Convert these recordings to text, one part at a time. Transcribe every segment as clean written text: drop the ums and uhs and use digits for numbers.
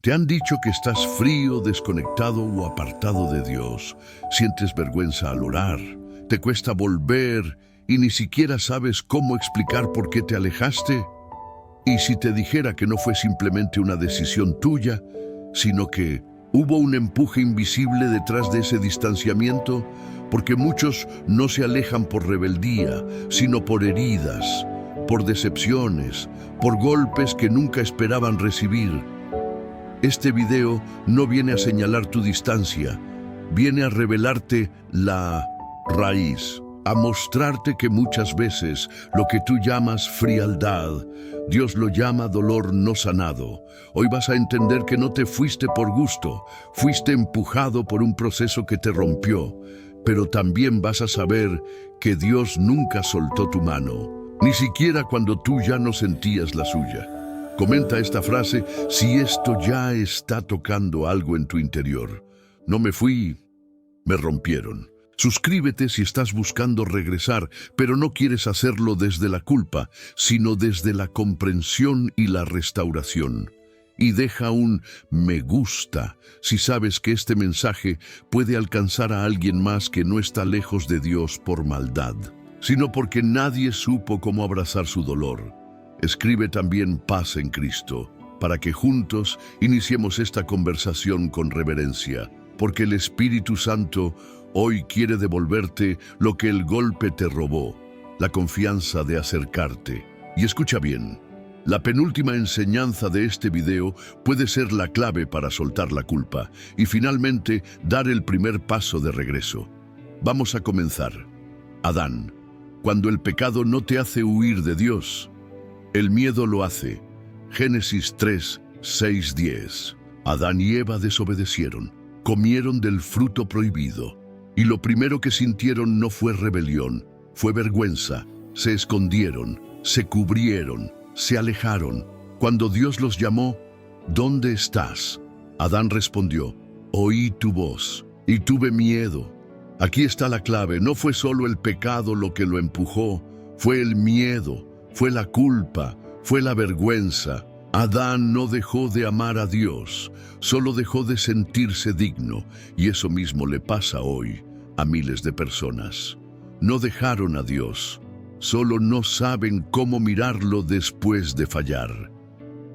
Te han dicho que estás frío, desconectado o apartado de Dios. Sientes vergüenza al orar, te cuesta volver y ni siquiera sabes cómo explicar por qué te alejaste. Y si te dijera que no fue simplemente una decisión tuya, sino que hubo un empuje invisible detrás de ese distanciamiento, porque muchos no se alejan por rebeldía, sino por heridas, por decepciones, por golpes que nunca esperaban recibir. Este video no viene a señalar tu distancia, viene a revelarte la raíz, a mostrarte que muchas veces lo que tú llamas frialdad, Dios lo llama dolor no sanado. Hoy vas a entender que no te fuiste por gusto, fuiste empujado por un proceso que te rompió, pero también vas a saber que Dios nunca soltó tu mano, ni siquiera cuando tú ya no sentías la suya. Comenta esta frase si esto ya está tocando algo en tu interior. No me fui, me rompieron. Suscríbete si estás buscando regresar, pero no quieres hacerlo desde la culpa, sino desde la comprensión y la restauración. Y deja un me gusta si sabes que este mensaje puede alcanzar a alguien más que no está lejos de Dios por maldad, sino porque nadie supo cómo abrazar su dolor. Escribe también paz en Cristo, para que juntos iniciemos esta conversación con reverencia, porque el Espíritu Santo hoy quiere devolverte lo que el golpe te robó, la confianza de acercarte. Y escucha bien, la penúltima enseñanza de este video puede ser la clave para soltar la culpa y finalmente dar el primer paso de regreso. Vamos a comenzar. Adán, cuando el pecado no te hace huir de Dios, el miedo lo hace. Génesis 3, 6, 10. Adán y Eva desobedecieron, comieron del fruto prohibido. Y lo primero que sintieron no fue rebelión, fue vergüenza. Se escondieron, se cubrieron, se alejaron. Cuando Dios los llamó, ¿dónde estás? Adán respondió, oí tu voz y tuve miedo. Aquí está la clave, no fue solo el pecado lo que lo empujó, fue el miedo, fue la culpa, fue la vergüenza. Adán no dejó de amar a Dios, solo dejó de sentirse digno, y eso mismo le pasa hoy a miles de personas. No dejaron a Dios, solo no saben cómo mirarlo después de fallar.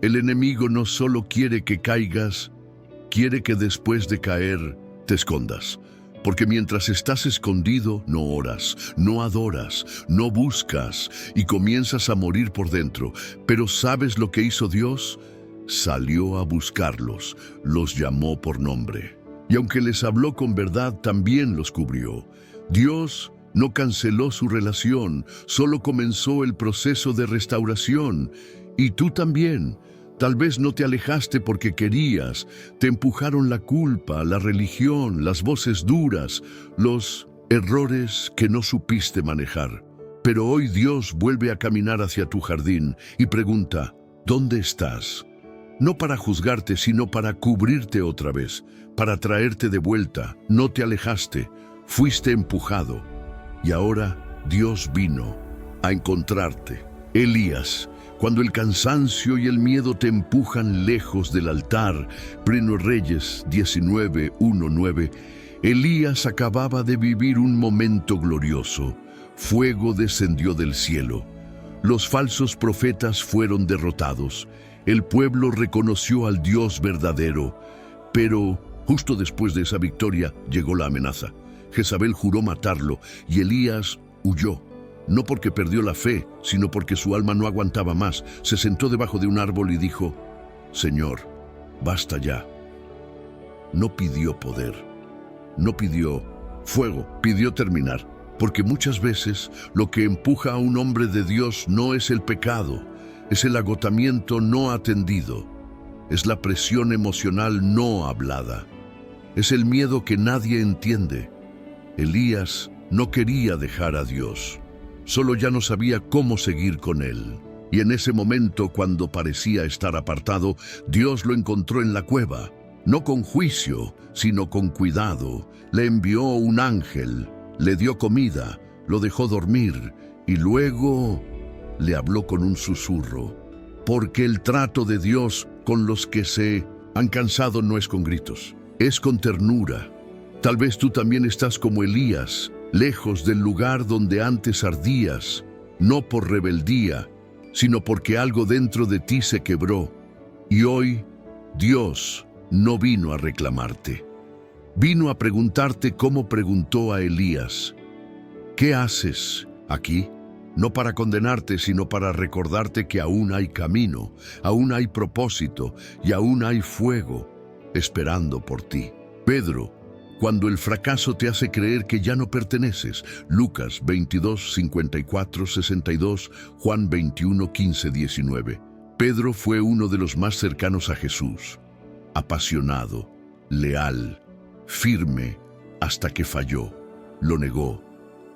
El enemigo no solo quiere que caigas, quiere que después de caer te escondas. Porque mientras estás escondido, no oras, no adoras, no buscas y comienzas a morir por dentro. Pero ¿sabes lo que hizo Dios? Salió a buscarlos, los llamó por nombre. Y aunque les habló con verdad, también los cubrió. Dios no canceló su relación, solo comenzó el proceso de restauración. Y tú también. Tal vez no te alejaste porque querías, te empujaron la culpa, la religión, las voces duras, los errores que no supiste manejar. Pero hoy Dios vuelve a caminar hacia tu jardín y pregunta, ¿dónde estás? No para juzgarte, sino para cubrirte otra vez, para traerte de vuelta. No te alejaste, fuiste empujado. Y ahora Dios vino a encontrarte. Elías, cuando el cansancio y el miedo te empujan lejos del altar, 1 Reyes 19, 1, 9, Elías acababa de vivir un momento glorioso. Fuego descendió del cielo. Los falsos profetas fueron derrotados. El pueblo reconoció al Dios verdadero. Pero justo después de esa victoria llegó la amenaza. Jezabel juró matarlo y Elías huyó. No porque perdió la fe, sino porque su alma no aguantaba más. Se sentó debajo de un árbol y dijo, Señor, basta ya. No pidió poder, no pidió fuego, pidió terminar. Porque muchas veces lo que empuja a un hombre de Dios no es el pecado, es el agotamiento no atendido, es la presión emocional no hablada, es el miedo que nadie entiende. Elías no quería dejar a Dios. Solo ya no sabía cómo seguir con él. Y en ese momento, cuando parecía estar apartado, Dios lo encontró en la cueva. No con juicio, sino con cuidado. Le envió un ángel, le dio comida, lo dejó dormir y luego le habló con un susurro. Porque el trato de Dios con los que se han cansado no es con gritos, es con ternura. Tal vez tú también estás como Elías, lejos del lugar donde antes ardías, no por rebeldía, sino porque algo dentro de ti se quebró. Y hoy, Dios no vino a reclamarte. Vino a preguntarte como preguntó a Elías: ¿qué haces aquí? No para condenarte, sino para recordarte que aún hay camino, aún hay propósito y aún hay fuego esperando por ti. Pedro, cuando el fracaso te hace creer que ya no perteneces. Lucas 22, 54, 62, Juan 21, 15, 19. Pedro fue uno de los más cercanos a Jesús. Apasionado, leal, firme, hasta que falló. Lo negó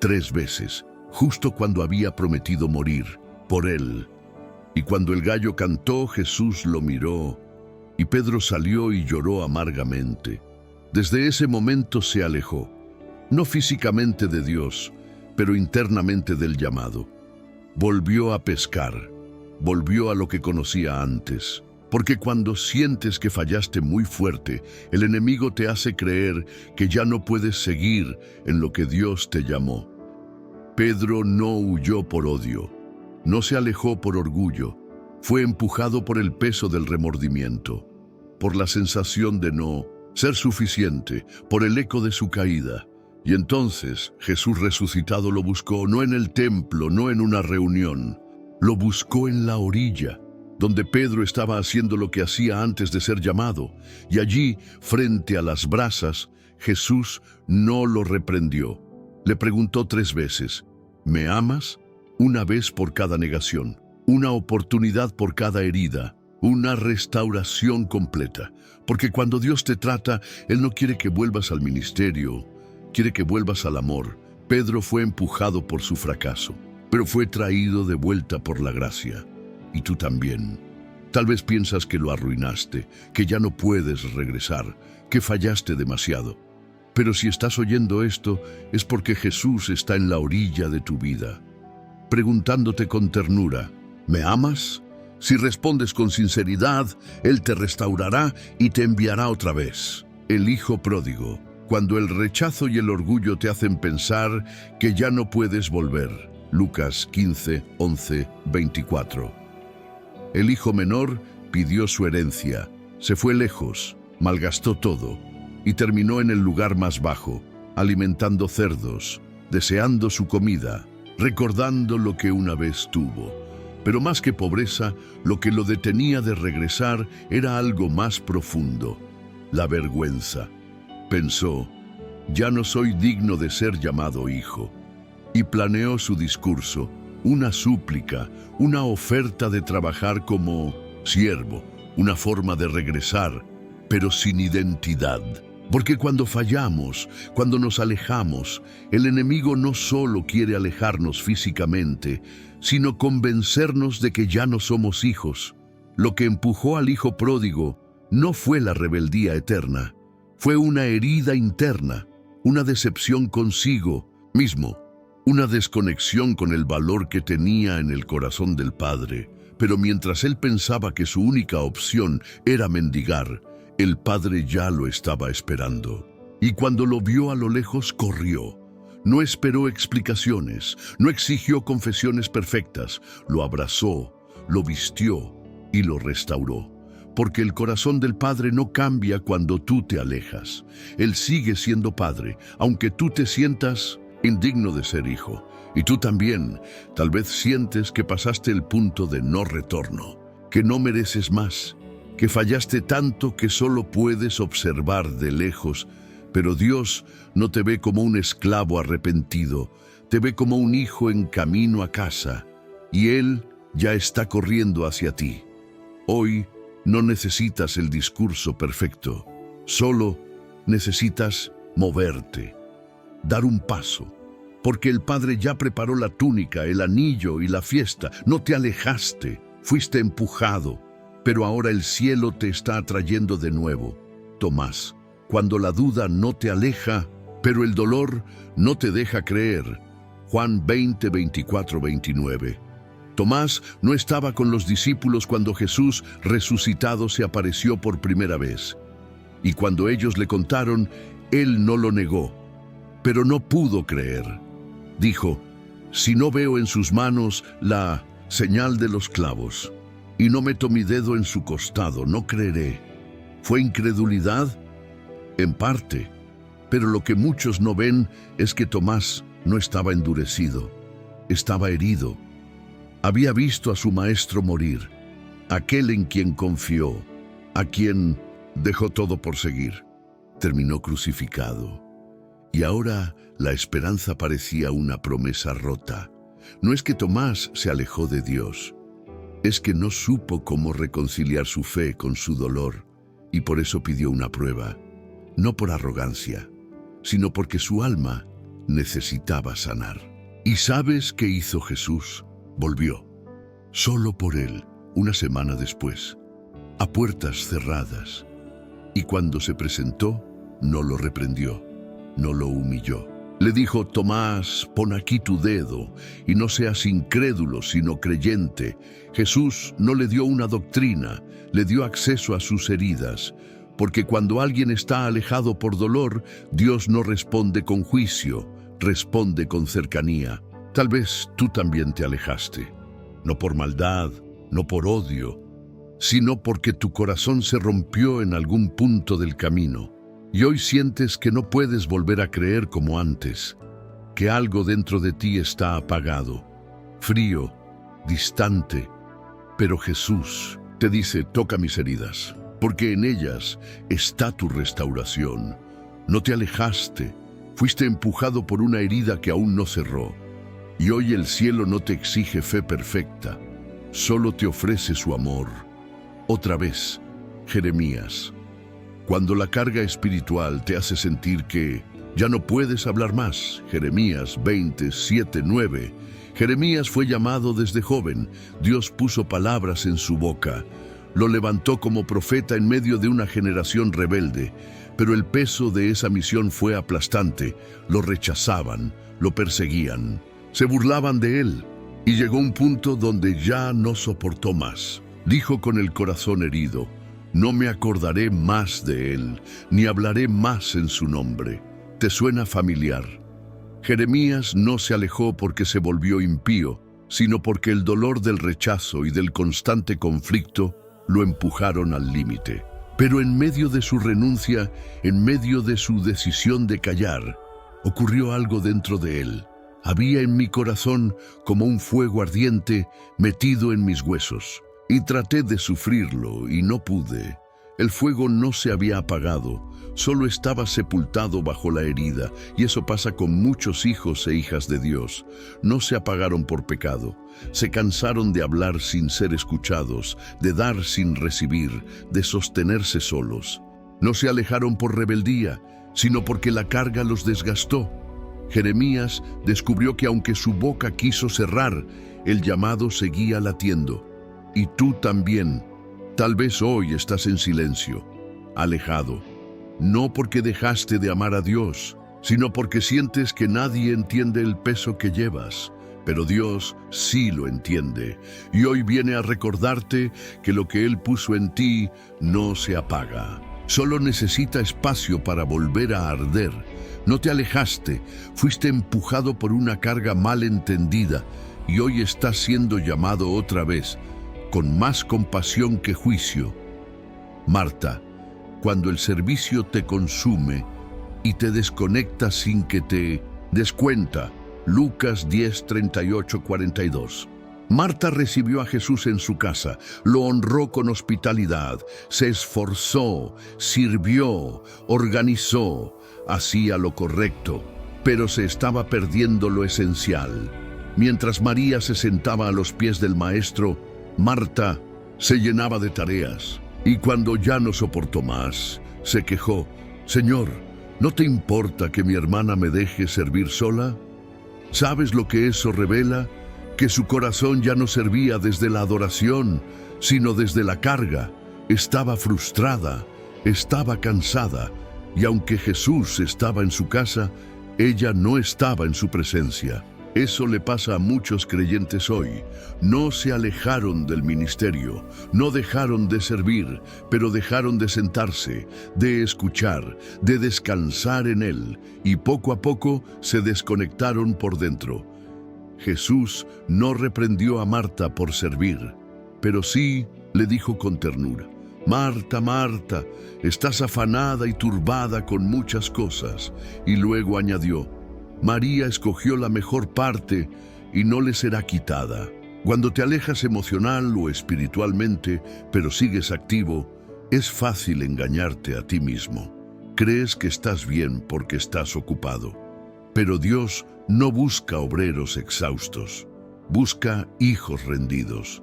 3 veces, justo cuando había prometido morir por él. Y cuando el gallo cantó, Jesús lo miró, y Pedro salió y lloró amargamente. Desde ese momento se alejó, no físicamente de Dios, pero internamente del llamado. Volvió a pescar, volvió a lo que conocía antes. Porque cuando sientes que fallaste muy fuerte, el enemigo te hace creer que ya no puedes seguir en lo que Dios te llamó. Pedro no huyó por odio, no se alejó por orgullo, fue empujado por el peso del remordimiento, por la sensación de no ser suficiente, por el eco de su caída. Y entonces Jesús resucitado lo buscó, no en el templo, no en una reunión, lo buscó en la orilla, donde Pedro estaba haciendo lo que hacía antes de ser llamado, y allí, frente a las brasas, Jesús no lo reprendió. Le preguntó 3 veces: ¿me amas? Una vez por cada negación, una oportunidad por cada herida, una restauración completa. Porque cuando Dios te trata, Él no quiere que vuelvas al ministerio, quiere que vuelvas al amor. Pedro fue empujado por su fracaso, pero fue traído de vuelta por la gracia. Y tú también. Tal vez piensas que lo arruinaste, que ya no puedes regresar, que fallaste demasiado. Pero si estás oyendo esto, es porque Jesús está en la orilla de tu vida, preguntándote con ternura: ¿me amas? Si respondes con sinceridad, Él te restaurará y te enviará otra vez. El hijo pródigo, cuando el rechazo y el orgullo te hacen pensar que ya no puedes volver. Lucas 15, 11, 24. El hijo menor pidió su herencia, se fue lejos, malgastó todo y terminó en el lugar más bajo, alimentando cerdos, deseando su comida, recordando lo que una vez tuvo. Pero más que pobreza, lo que lo detenía de regresar era algo más profundo: la vergüenza. Pensó: ya no soy digno de ser llamado hijo. Y planeó su discurso, una súplica, una oferta de trabajar como siervo, una forma de regresar, pero sin identidad. Porque cuando fallamos, cuando nos alejamos, el enemigo no solo quiere alejarnos físicamente, sino convencernos de que ya no somos hijos. Lo que empujó al hijo pródigo no fue la rebeldía eterna, fue una herida interna, una decepción consigo mismo, una desconexión con el valor que tenía en el corazón del Padre. Pero mientras él pensaba que su única opción era mendigar, el Padre ya lo estaba esperando. Y cuando lo vio a lo lejos, corrió. No esperó explicaciones, no exigió confesiones perfectas, lo abrazó, lo vistió y lo restauró. Porque el corazón del Padre no cambia cuando tú te alejas. Él sigue siendo Padre, aunque tú te sientas indigno de ser hijo. Y tú también, tal vez sientes que pasaste el punto de no retorno, que no mereces más, que fallaste tanto que solo puedes observar de lejos. Pero Dios no te ve como un esclavo arrepentido, te ve como un hijo en camino a casa, y Él ya está corriendo hacia ti. Hoy no necesitas el discurso perfecto, solo necesitas moverte, dar un paso, porque el Padre ya preparó la túnica, el anillo y la fiesta. No te alejaste, fuiste empujado, pero ahora el cielo te está atrayendo de nuevo. Tomás, cuando la duda no te aleja, pero el dolor no te deja creer. Juan 20, 24, 29. Tomás no estaba con los discípulos cuando Jesús resucitado se apareció por primera vez. Y cuando ellos le contaron, él no lo negó, pero no pudo creer. Dijo: si no veo en sus manos la señal de los clavos, y no meto mi dedo en su costado, no creeré. ¿Fue incredulidad? En parte, pero lo que muchos no ven es que Tomás no estaba endurecido, estaba herido. Había visto a su maestro morir, aquel en quien confió, a quien dejó todo por seguir. Terminó crucificado. Y ahora la esperanza parecía una promesa rota. No es que Tomás se alejó de Dios, es que no supo cómo reconciliar su fe con su dolor, y por eso pidió una prueba, no por arrogancia, sino porque su alma necesitaba sanar. ¿Y sabes qué hizo Jesús? Volvió, solo por él, una semana después, a puertas cerradas. Y cuando se presentó, no lo reprendió, no lo humilló. Le dijo: Tomás, pon aquí tu dedo, y no seas incrédulo, sino creyente. Jesús no le dio una doctrina, le dio acceso a sus heridas, porque cuando alguien está alejado por dolor, Dios no responde con juicio, responde con cercanía. Tal vez tú también te alejaste, no por maldad, no por odio, sino porque tu corazón se rompió en algún punto del camino. Y hoy sientes que no puedes volver a creer como antes, que algo dentro de ti está apagado, frío, distante. Pero Jesús te dice: toca mis heridas, porque en ellas está tu restauración. No te alejaste, fuiste empujado por una herida que aún no cerró. Y hoy el cielo no te exige fe perfecta, solo te ofrece su amor. Otra vez, Jeremías. Cuando la carga espiritual te hace sentir que ya no puedes hablar más. Jeremías 27:9. Jeremías fue llamado desde joven. Dios puso palabras en su boca. Lo levantó como profeta en medio de una generación rebelde. Pero el peso de esa misión fue aplastante. Lo rechazaban, lo perseguían, se burlaban de él. Y llegó un punto donde ya no soportó más. Dijo con el corazón herido: no me acordaré más de él, ni hablaré más en su nombre. ¿Te suena familiar? Jeremías no se alejó porque se volvió impío, sino porque el dolor del rechazo y del constante conflicto lo empujaron al límite. Pero en medio de su renuncia, en medio de su decisión de callar, ocurrió algo dentro de él. Había en mi corazón como un fuego ardiente metido en mis huesos. Y traté de sufrirlo y no pude. El fuego no se había apagado, solo estaba sepultado bajo la herida, y eso pasa con muchos hijos e hijas de Dios. No se apagaron por pecado, se cansaron de hablar sin ser escuchados, de dar sin recibir, de sostenerse solos. No se alejaron por rebeldía, sino porque la carga los desgastó. Jeremías descubrió que aunque su boca quiso cerrar, el llamado seguía latiendo. Y tú también, tal vez hoy estás en silencio, alejado, no porque dejaste de amar a Dios, sino porque sientes que nadie entiende el peso que llevas, pero Dios sí lo entiende, y hoy viene a recordarte que lo que Él puso en ti no se apaga, solo necesita espacio para volver a arder. No te alejaste, fuiste empujado por una carga mal entendida, y hoy estás siendo llamado otra vez, con más compasión que juicio. Marta, cuando el servicio te consume y te desconecta sin que te des cuenta. Lucas 10:38-42. Marta recibió a Jesús en su casa, lo honró con hospitalidad, se esforzó, sirvió, organizó, hacía lo correcto, pero se estaba perdiendo lo esencial. Mientras María se sentaba a los pies del Maestro, Marta se llenaba de tareas, y cuando ya no soportó más, se quejó: Señor, ¿no te importa que mi hermana me deje servir sola? ¿Sabes lo que eso revela? Que su corazón ya no servía desde la adoración, sino desde la carga. Estaba frustrada, estaba cansada, y aunque Jesús estaba en su casa, ella no estaba en su presencia. Eso le pasa a muchos creyentes hoy. No se alejaron del ministerio, no dejaron de servir, pero dejaron de sentarse, de escuchar, de descansar en Él, y poco a poco se desconectaron por dentro. Jesús no reprendió a Marta por servir, pero sí le dijo con ternura: Marta, Marta, estás afanada y turbada con muchas cosas. Y luego añadió: María escogió la mejor parte y no le será quitada. Cuando te alejas emocional o espiritualmente, pero sigues activo, es fácil engañarte a ti mismo. Crees que estás bien porque estás ocupado. Pero Dios no busca obreros exhaustos, busca hijos rendidos.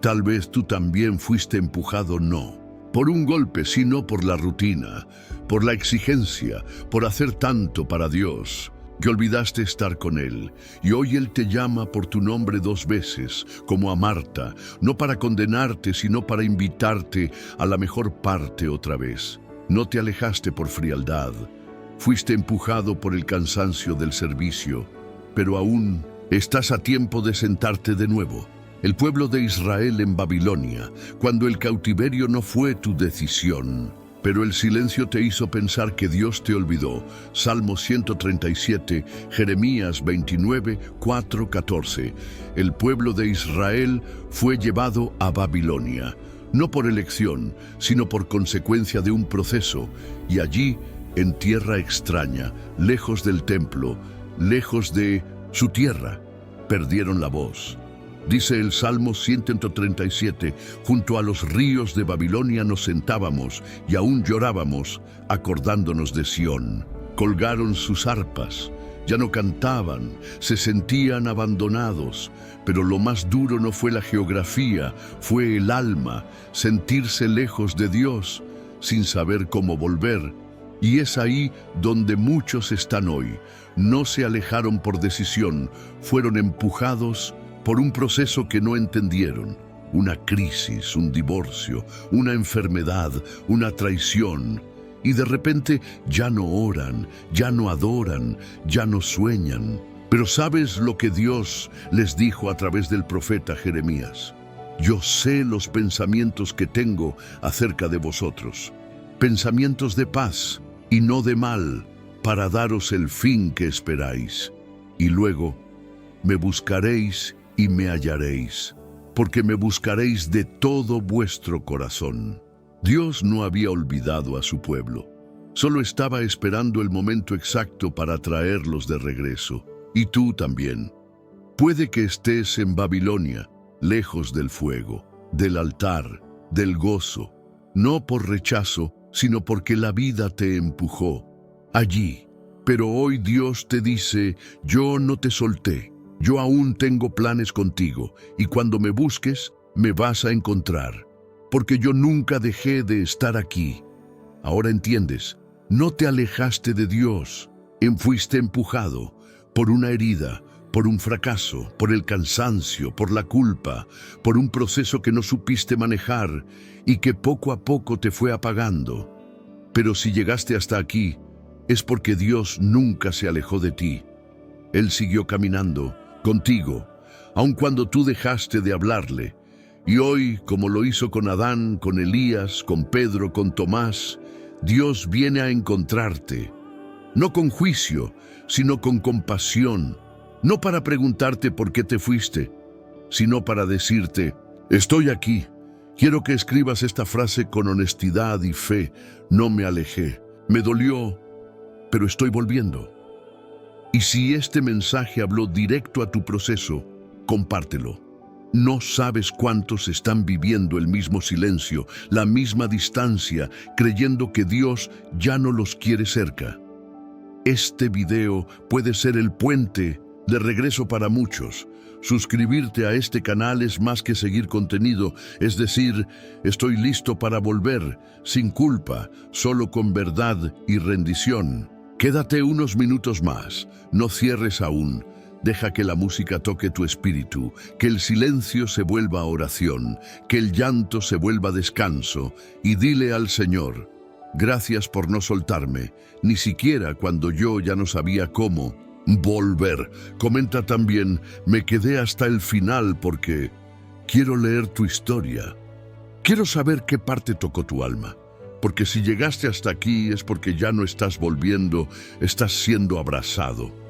Tal vez tú también fuiste empujado, no por un golpe, sino por la rutina, por la exigencia, por hacer tanto para Dios, que olvidaste estar con Él, y hoy Él te llama por tu nombre 2 veces, como a Marta, no para condenarte, sino para invitarte a la mejor parte otra vez. No te alejaste por frialdad, fuiste empujado por el cansancio del servicio, pero aún estás a tiempo de sentarte de nuevo. El pueblo de Israel en Babilonia, cuando el cautiverio no fue tu decisión, pero el silencio te hizo pensar que Dios te olvidó. Salmo 137, Jeremías 29, 4, 14. El pueblo de Israel fue llevado a Babilonia, no por elección, sino por consecuencia de un proceso, y allí, en tierra extraña, lejos del templo, lejos de su tierra, perdieron la voz. Dice el Salmo 137, junto a los ríos de Babilonia nos sentábamos y aún llorábamos, acordándonos de Sión. Colgaron sus arpas, ya no cantaban, se sentían abandonados, pero lo más duro no fue la geografía, fue el alma, sentirse lejos de Dios, sin saber cómo volver. Y es ahí donde muchos están hoy. No se alejaron por decisión, fueron empujados por un proceso que no entendieron, una crisis, un divorcio, una enfermedad, una traición, y de repente ya no oran, ya no adoran, ya no sueñan. Pero ¿sabes lo que Dios les dijo a través del profeta Jeremías? Yo sé los pensamientos que tengo acerca de vosotros, pensamientos de paz y no de mal, para daros el fin que esperáis. Y luego, me buscaréis y me hallaréis, porque me buscaréis de todo vuestro corazón. Dios no había olvidado a su pueblo, solo estaba esperando el momento exacto para traerlos de regreso. Y tú también. Puede que estés en Babilonia, lejos del fuego, del altar, del gozo, no por rechazo, sino porque la vida te empujó allí. Pero hoy Dios te dice: yo no te solté. Yo aún tengo planes contigo, y cuando me busques, me vas a encontrar, porque yo nunca dejé de estar aquí. Ahora entiendes, no te alejaste de Dios, fuiste empujado por una herida, por un fracaso, por el cansancio, por la culpa, por un proceso que no supiste manejar y que poco a poco te fue apagando. Pero si llegaste hasta aquí, es porque Dios nunca se alejó de ti. Él siguió caminando contigo, aun cuando tú dejaste de hablarle. Y hoy, como lo hizo con Adán, con Elías, con Pedro, con Tomás, Dios viene a encontrarte, no con juicio, sino con compasión, no para preguntarte por qué te fuiste, sino para decirte: estoy aquí. Quiero que escribas esta frase con honestidad y fe: no me alejé, me dolió, pero estoy volviendo. Y si este mensaje habló directo a tu proceso, compártelo. No sabes cuántos están viviendo el mismo silencio, la misma distancia, creyendo que Dios ya no los quiere cerca. Este video puede ser el puente de regreso para muchos. Suscribirte a este canal es más que seguir contenido, es decir, estoy listo para volver, sin culpa, solo con verdad y rendición. Quédate unos minutos más, no cierres aún. Deja que la música toque tu espíritu, que el silencio se vuelva oración, que el llanto se vuelva descanso, y dile al Señor: gracias por no soltarme, ni siquiera cuando yo ya no sabía cómo. Volver. Comenta también, me quedé hasta el final porque quiero leer tu historia. Quiero saber qué parte tocó tu alma. Porque si llegaste hasta aquí es porque ya no estás volviendo, estás siendo abrazado.